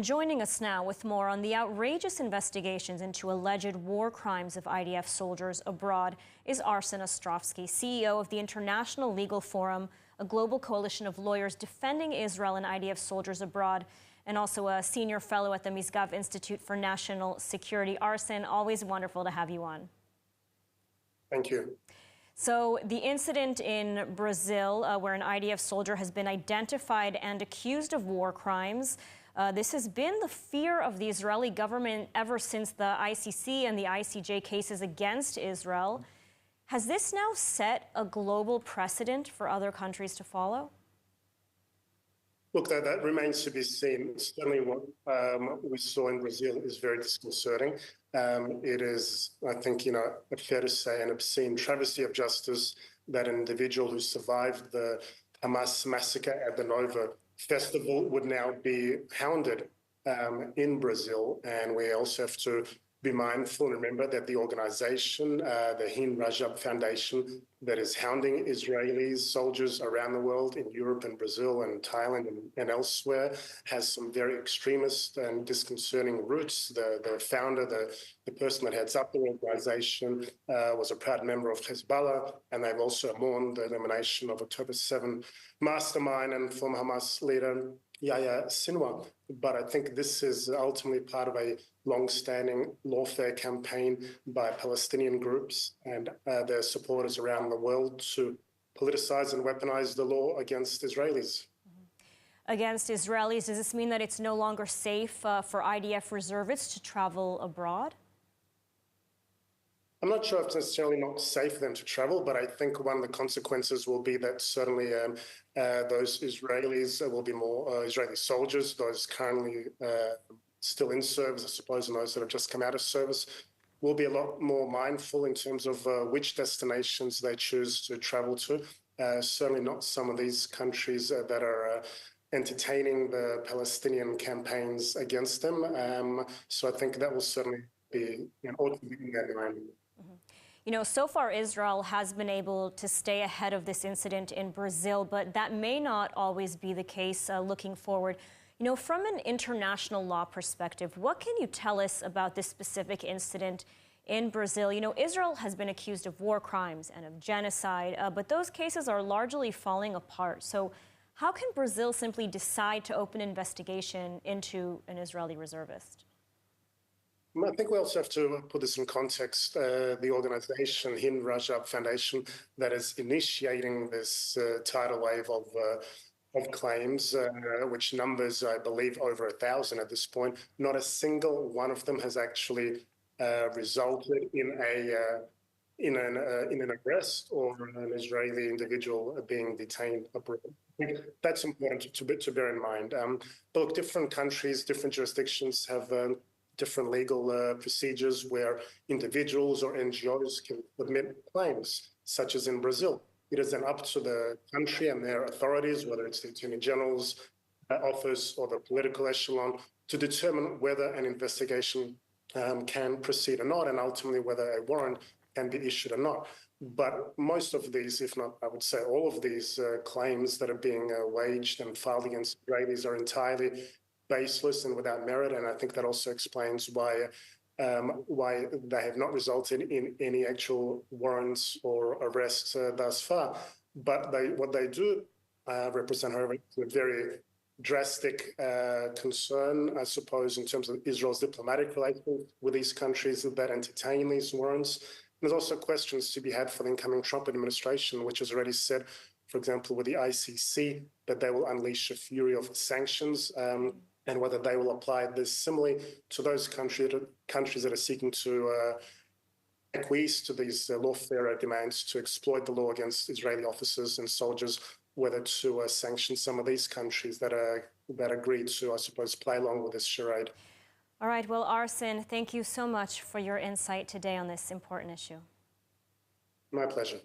Joining us now with more on the outrageous investigations into alleged war crimes of IDF soldiers abroad is Arsen Ostrovsky, CEO of the International Legal Forum, a global coalition of lawyers defending Israel and IDF soldiers abroad, and also a senior fellow at the Misgav Institute for National Security. Arsen, always wonderful to have you on. Thank you. So the incident in Brazil, where an IDF soldier has been identified and accused of war crimes, this has been the fear of the Israeli government ever since the ICC and the ICJ cases against Israel. Has this now set a global precedent for other countries to follow? Look, that remains to be seen. Certainly what we saw in Brazil is very disconcerting. It is, I think, fair to say, an obscene travesty of justice that an individual who survived the Hamas massacre at the Nova Festival would now be hounded in Brazil. And we also have to be mindful and remember that the organization, the Hind Rajab Foundation, that is hounding Israeli soldiers around the world in Europe and Brazil and Thailand and elsewhere, has some very extremist and disconcerting roots. The founder, the person that heads up the organization, was a proud member of Hezbollah, and they've also mourned the elimination of October 7 mastermind and former Hamas leader Yahya Sinwar. But I think this is ultimately part of a long-standing lawfare campaign by Palestinian groups and their supporters around the world to politicize and weaponize the law against Israelis. Against Israelis, does this mean that it's no longer safe for IDF reservists to travel abroad? I'm not sure if it's necessarily not safe for them to travel, but I think one of the consequences will be that certainly those Israelis will be more Israeli soldiers, those currently still in service, I suppose, and those that have just come out of service, will be a lot more mindful in terms of which destinations they choose to travel to. Certainly not some of these countries that are entertaining the Palestinian campaigns against them. So I think that will certainly be ought to be in their mind. So far Israel has been able to stay ahead of this incident in Brazil, but that may not always be the case looking forward. From an international law perspective, what can you tell us about this specific incident in Brazil? Israel has been accused of war crimes and of genocide, but those cases are largely falling apart. So how can Brazil simply decide to open an investigation into an Israeli reservist? I think we also have to put this in context. The organization, Hind Rajab Foundation, that is initiating this tidal wave of claims, which numbers, I believe, over 1,000 at this point. Not a single one of them has actually resulted in an arrest or an Israeli individual being detained abroad. I think that's important to bear in mind. But look, different countries, different jurisdictions have different legal procedures where individuals or NGOs can submit claims, such as in Brazil. It is then up to the country and their authorities, whether it's the Attorney General's office or the political echelon, to determine whether an investigation can proceed or not, and ultimately whether a warrant can be issued or not. But most of these, if not, I would say all of these claims that are being waged and filed against Israelis are entirely baseless and without merit, and I think that also explains why they have not resulted in any actual warrants or arrests thus far. But what they do represent, however, a very drastic concern, I suppose, in terms of Israel's diplomatic relations with these countries that entertain these warrants. There's also questions to be had for the incoming Trump administration, which has already said, for example, with the ICC, that they will unleash a fury of sanctions, and whether they will apply this similarly to those countries that are seeking to acquiesce to these lawfare demands to exploit the law against Israeli officers and soldiers, whether to sanction some of these countries that agree to, I suppose, play along with this charade. All right. Well, Arsen, thank you so much for your insight today on this important issue. My pleasure.